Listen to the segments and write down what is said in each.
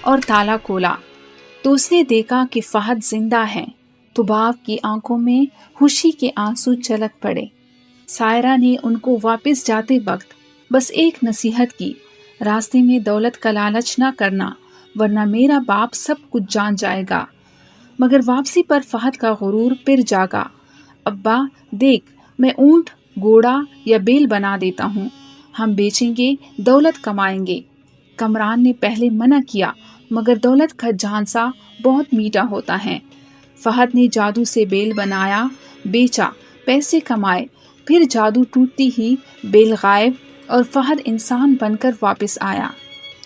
اور تالا کھولا تو اس نے دیکھا کہ فہد زندہ ہے، تو باپ کی آنکھوں میں خوشی کے آنسو چھلک پڑے۔ سائرہ نے ان کو واپس جاتے وقت بس ایک نصیحت کی، راستے میں دولت کا لالچ نہ کرنا ورنہ میرا باپ سب کچھ جان جائے گا۔ مگر واپسی پر فہد کا غرور پھر جاگا۔ ابا دیکھ، میں اونٹ، گھوڑا یا بیل بنا دیتا ہوں، ہم بیچیں گے، دولت کمائیں گے۔ کمران نے پہلے منع کیا مگر دولت کا جھانسا بہت میٹھا ہوتا ہے۔ فہد نے جادو سے بیل بنایا، بیچا، پیسے کمائے، پھر جادو ٹوٹتی ہی بیل غائب اور فہد انسان بن کر واپس آیا۔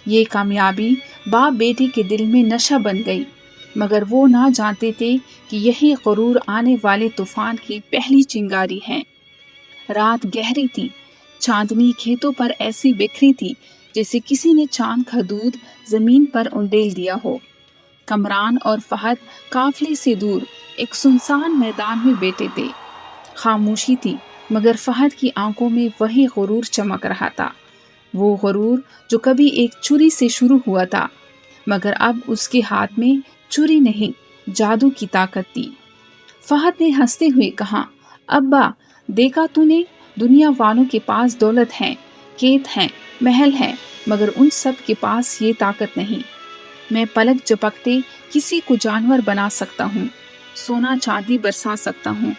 یہ کامیابی باپ بیٹی کے دل میں نشہ بن گئی، مگر وہ نہ جانتے تھے کہ یہی غرور آنے والے طوفان کی پہلی چنگاری ہے۔ رات گہری تھی، چاندنی کھیتوں پر ایسی بکھری تھی جیسے کسی نے چاند کا دودھ زمین پر انڈیل دیا ہو۔ کمران اور فہد قافلے سے دور ایک سنسان میدان میں بیٹھے تھے۔ خاموشی تھی مگر فہد کی آنکھوں میں وہی غرور چمک رہا تھا، وہ غرور جو کبھی ایک چھری سے شروع ہوا تھا مگر اب اس کے ہاتھ میں چھری نہیں، جادو کی طاقت تھی۔ فہد نے ہنستے ہوئے کہا، ابا دیکھا تو نے، دنیا والوں کے پاس دولت ہے، کھیت ہیں، محل ہیں، مگر ان سب کے پاس یہ طاقت نہیں۔ میں پلک جھپکتے کسی کو جانور بنا سکتا ہوں، سونا چاندی برسا سکتا ہوں،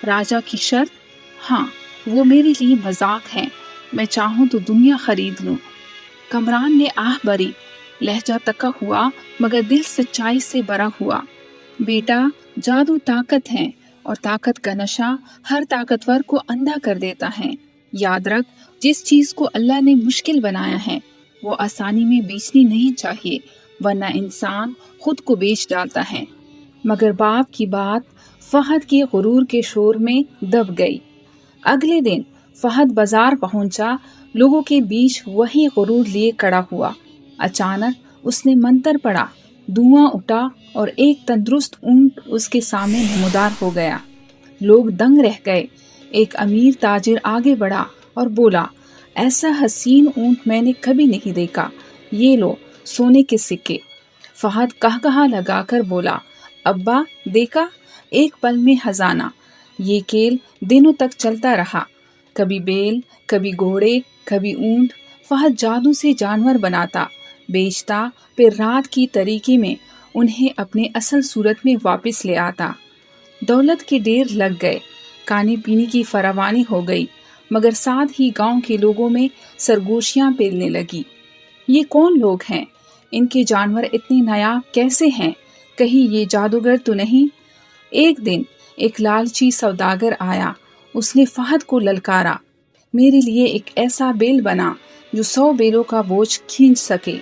راجا کی شرط، ہاں وہ میرے لیے مذاق ہے، میں چاہوں تو دنیا خرید لوں۔ کمران نے آہ بھری، لہجہ تکا ہوا مگر دل سچائی سے بھرا ہوا۔ بیٹا جادو طاقت ہے اور طاقت کا نشہ ہر طاقتور کو اندھا کر دیتا ہے۔ یاد رکھ، جس چیز کو اللہ نے مشکل بنایا ہے وہ آسانی میں بیچنی نہیں چاہیے ورنہ انسان خود کو بیچ ڈالتا ہے۔ مگر باپ کی بات فہد کے غرور کے شور میں دب گئی۔ اگلے دن فہد بازار پہنچا، لوگوں کے بیچ وہی غرور لیے کھڑا ہوا۔ اچانک اس نے منتر پڑھا، دھواں اٹھا اور ایک تندرست اونٹ اس کے سامنے نمودار ہو گیا۔ لوگ دنگ رہ گئے۔ ایک امیر تاجر آگے بڑھا اور بولا، ایسا حسین اونٹ میں نے کبھی نہیں دیکھا، یہ لو سونے کے سکے۔ فہد قہقہا لگا کر بولا، ابا دیکھا، ایک پل میں خزانہ۔ یہ کھیل دنوں تک چلتا رہا، کبھی بیل، کبھی گھوڑے، کبھی اونٹ۔ فہد جادو سے جانور بناتا، بیچتا، پھر رات کی تاریکی میں انہیں اپنے اصل صورت میں واپس لے آتا۔ دولت کے ڈھیر لگ گئے، کھانے پینے کی فراوانی ہو گئی، مگر ساتھ ہی گاؤں کے لوگوں میں سرگوشیاں پھیلنے لگی۔ یہ کون لوگ ہیں؟ ان کے جانور اتنے نایاب کیسے ہیں؟ کہیں یہ جادوگر تو نہیں؟ ایک دن ایک لالچی سوداگر آیا، اس نے فہد کو للکارا، میرے لیے ایک ایسا بیل بنا جو 100 بیلوں کا بوجھ کھینچ سکے۔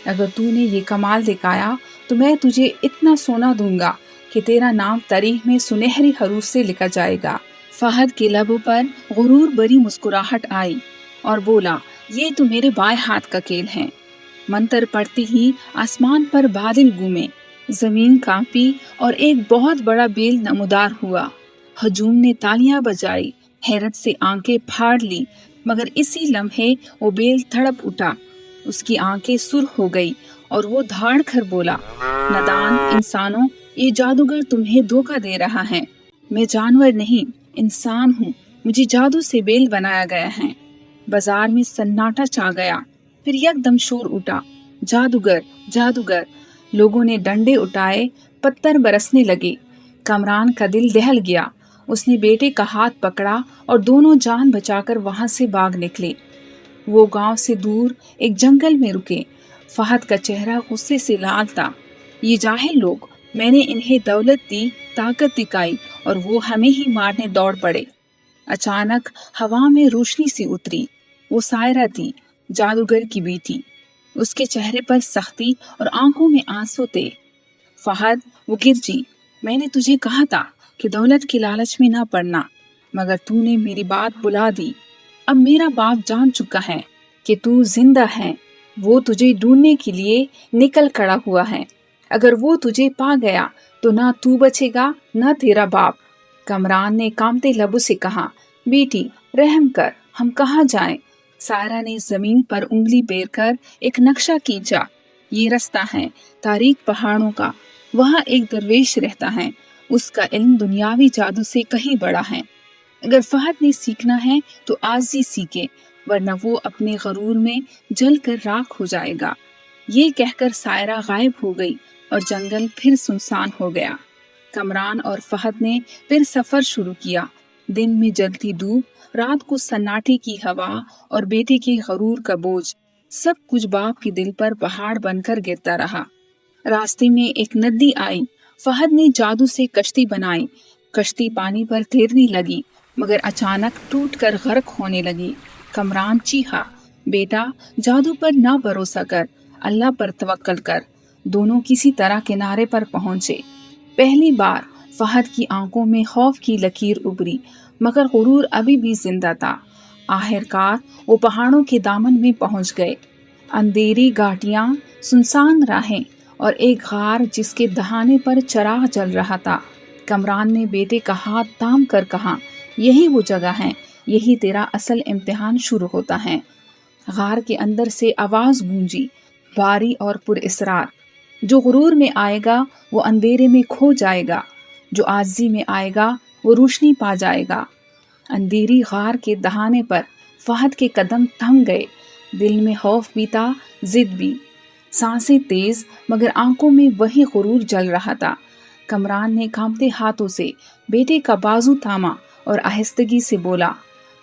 اگر تو نے یہ کمال دکھایا تو میں تجھے اتنا سونا دوں گا کہ تیرا نام تاریخ میں سنہری حروف سے لکھا جائے گا۔ فہد کے لبوں پر غرور بھری مسکراہٹ آئی اور بولا، یہ تو میرے بائیں ہاتھ کا کھیل ہے۔ منتر پڑھتے ہی آسمان پر بادل گھومے، زمین کانپی اور ایک بہت بڑا بیل نمودار ہوا۔ ہجوم نے تالیاں بجائی، حیرت سے آنکھیں پھاڑ لی، مگر اسی لمحے وہ بیل تڑپ اٹھا، اس کی آنکھیں سرخ ہو گئی اور وہ دھاڑ کر بولا، نادان انسانوں، یہ جادوگر تمہیں دھوکہ دے رہا ہے، میں جانور نہیں، انسان ہوں، مجھے جادو سے بیل بنایا گیا ہے۔ بازار میں سناٹا چھا گیا، پھر یک دم شور اٹھا، جادوگر، جادوگر۔ لوگوں نے ڈنڈے اٹھائے، پتھر برسنے لگے۔ کمران کا دل دہل گیا، اس نے بیٹے کا ہاتھ پکڑا اور دونوں جان بچا کر وہاں سے بھاگ نکلے۔ وہ گاؤں سے دور ایک جنگل میں رکے۔ فہد کا چہرہ غصے سے لال تھا۔ یہ جاہل لوگ، میں نے انہیں دولت دی، طاقت دکھائی اور وہ ہمیں ہی مارنے دوڑ پڑے۔ اچانک ہوا میں روشنی سی اتری، وہ سائرہ تھی، جادوگر کی بیٹی۔ اس کے چہرے پر سختی اور آنکھوں میں آنسو تھے۔ فہد، وہ گرجی، میں نے تجھے کہا تھا کہ دولت کی لالچ میں نہ پڑنا، مگر تو نے میری بات بلا دی۔ اب میرا باپ جان چکا ہے کہ تو زندہ ہے، وہ تجھے ڈھونڈنے کے لیے نکل کھڑا ہوا ہے۔ اگر وہ تجھے پا گیا تو نہ تو بچے گا نہ تیرا باپ۔ کمران نے کانپتے لبوں سے کہا، بیٹی رحم کر، ہم کہاں جائیں؟ سائرہ نے زمین پر انگلی پھیر کر ایک نقشہ کھینچا۔ یہ رستہ ہے تاریک پہاڑوں کا، وہاں ایک درویش رہتا ہے، اس کا علم دنیاوی جادو سے کہیں بڑا ہے۔ اگر فہد نے سیکھنا ہے تو عاجزی سیکھے، ورنہ وہ اپنے غرور میں جل کر راکھ ہو جائے گا۔ یہ کہہ کر سائرہ غائب ہو گئی اور جنگل پھر سنسان ہو گیا۔ کمران اور فہد نے پھر سفر شروع کیا۔ دن میں جلتی دھوپ، رات کو سناٹے کی ہوا اور بیٹے کے غرور کا بوجھ، سب کچھ باپ کے دل پر پہاڑ بن کر گرتا رہا۔ راستے میں ایک ندی آئی، فہد نے جادو سے کشتی بنائی، کشتی پانی پر تیرنے لگی مگر اچانک ٹوٹ کر غرق ہونے لگی۔ کمران چیخا، بیٹا جادو پر نہ بھروسہ کر، اللہ پر توکل کر۔ دونوں کسی طرح کنارے پر پہنچے۔ پہلی بار فہد کی آنکھوں میں خوف کی لکیر ابھری مگر غرور ابھی بھی زندہ تھا۔ آخر کار وہ پہاڑوں کے دامن میں پہنچ گئے۔ اندھیری گھاٹیاں، سنسان راہیں اور ایک غار جس کے دہانے پر چراغ جل رہا تھا۔ کمران نے بیٹے کا ہاتھ تھام کر کہا، یہی وہ جگہ ہے، یہی تیرا اصل امتحان شروع ہوتا ہے۔ غار کے اندر سے آواز گونجی، بھاری اور پر اسرار، جو غرور میں آئے گا وہ اندھیرے میں کھو جائے گا، جو عاجزی میں آئے گا وہ روشنی پا جائے گا۔ اندھیری غار کے دہانے پر فہد کے قدم تھم گئے، دل میں خوف بھی تھا، ضد بھی، سانسیں تیز مگر آنکھوں میں وہی غرور جل رہا تھا۔ کمران نے کانپتے ہاتھوں سے بیٹے کا بازو تھاما اور آہستگی سے بولا،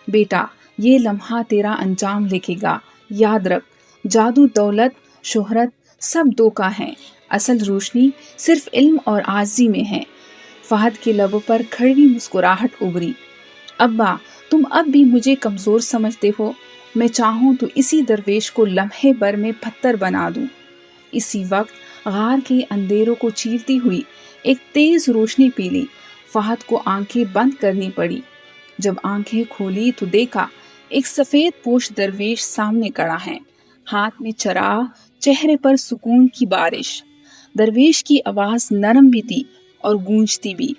بیٹا یہ لمحہ تیرا انجام لکھے گا، یاد رکھ جادو، دولت، شہرت سب دھوکا ہے، اصل روشنی صرف علم اور عاجزی میں ہے۔ فہد کے لبوں پر کڑوی مسکراہٹ ابھری، ابا تم اب بھی مجھے کمزور سمجھتے ہو، میں چاہوں تو اسی درویش کو لمحے بھر میں پتھر بنا دوں۔ اسی وقت غار کے اندھیروں کو چیرتی ہوئی ایک تیز روشنی پیلی۔ فہد کو آنکھیں بند کرنی پڑی۔ جب آنکھیں کھولی تو دیکھا ایک سفید پوش درویش سامنے کھڑا ہے، ہاتھ میں چراغ، چہرے پر سکون کی بارش۔ درویش کی آواز نرم بھی تھی اور گونجتی بھی،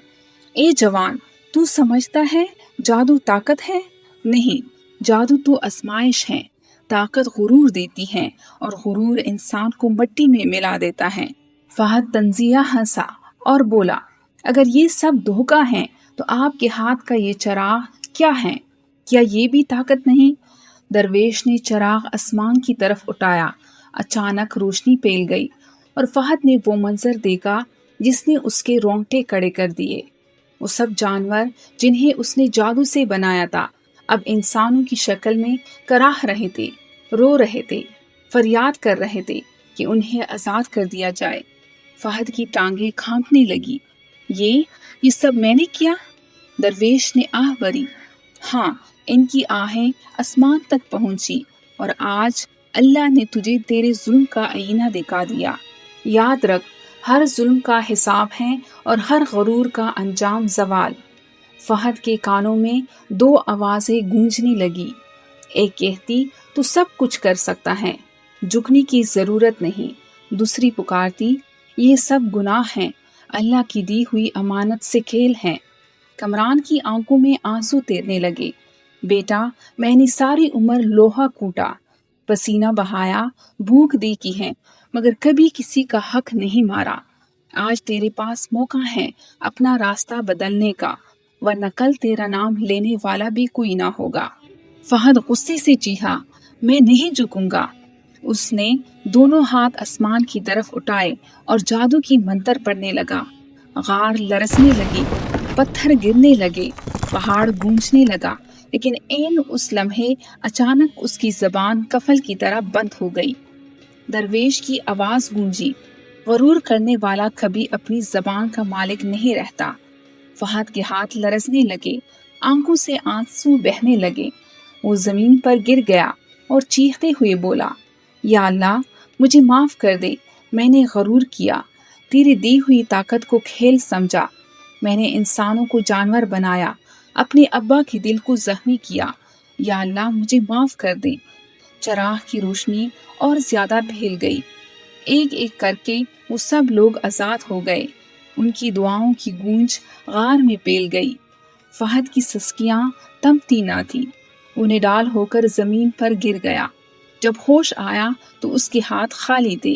اے جوان، تو سمجھتا ہے جادو طاقت ہے؟ نہیں، جادو تو آزمائش ہے۔ طاقت غرور دیتی ہے اور غرور انسان کو مٹی میں ملا دیتا ہے۔ فہد طنزیہ ہنسا اور بولا، اگر یہ سب دھوکا ہے تو آپ کے ہاتھ کا یہ چراغ کیا ہے؟ کیا یہ بھی طاقت نہیں؟ درویش نے چراغ آسمان کی طرف اٹھایا، اچانک روشنی پھیل گئی اور فہد نے وہ منظر دیکھا جس نے اس کے رونگٹے کھڑے کر دیے۔ وہ سب جانور جنہیں اس نے جادو سے بنایا تھا اب انسانوں کی شکل میں کراہ رہے تھے، رو رہے تھے، فریاد کر رہے تھے کہ انہیں آزاد کر دیا جائے۔ فہد کی ٹانگیں کانپنے لگی، یہ سب میں نے کیا؟ درویش نے آہ بھری، ہاں، ان کی آہیں آسمان تک پہنچی اور آج اللہ نے تجھے تیرے ظلم کا آئینہ دکھا دیا۔ یاد رکھ، ہر ظلم کا حساب ہے اور ہر غرور کا انجام زوال۔ فہد کے کانوں میں دو آوازیں گونجنے لگی، ایک کہتی تو سب کچھ کر سکتا ہے، جھکنے کی ضرورت نہیں، دوسری پکارتی یہ سب گناہ ہیں، اللہ کی دی ہوئی امانت سے کھیل ہیں۔ کمران کی آنکھوں میں آنسو تیرنے لگے، بیٹا میں نے ساری عمر لوہا کوٹا، پسینہ بہایا، بھوک دیکھی ہے مگر کبھی کسی کا حق نہیں مارا۔ آج تیرے پاس موقع ہے اپنا راستہ بدلنے کا، ورنہ کل تیرا نام لینے والا بھی کوئی نہ ہوگا۔ فہد غصے سے چیخا، میں نہیں جھکوں گا۔ اس نے دونوں ہاتھ آسمان کی طرف اٹھائے اور جادو کی منتر پڑھنے لگا۔ غار لرزنے لگی، پتھر گرنے لگے، پہاڑ گونجنے لگا، لیکن عین اس لمحے اچانک اس کی زبان کفل کی طرح بند ہو گئی۔ درویش کی آواز گونجی، غرور کرنے والا کبھی اپنی زبان کا مالک نہیں رہتا۔ فہد کے ہاتھ لرزنے لگے، آنکھوں سے آنسو بہنے لگے، وہ زمین پر گر گیا اور چیختے ہوئے بولا، یا اللہ مجھے معاف کر دے، میں نے غرور کیا، تیری دی ہوئی طاقت کو کھیل سمجھا، میں نے انسانوں کو جانور بنایا، اپنے ابا کے دل کو زخمی کیا، یا اللہ مجھے معاف کر دے۔ چراغ کی روشنی اور زیادہ پھیل گئی، ایک ایک کر کے وہ سب لوگ آزاد ہو گئے، ان کی دعاؤں کی گونج غار میں پھیل گئی۔ فہد کی سسکیاں تھمتی نہ تھی، وہ نڈال ہو کر زمین پر گر گیا۔ جب ہوش آیا تو اس کے ہاتھ خالی تھے،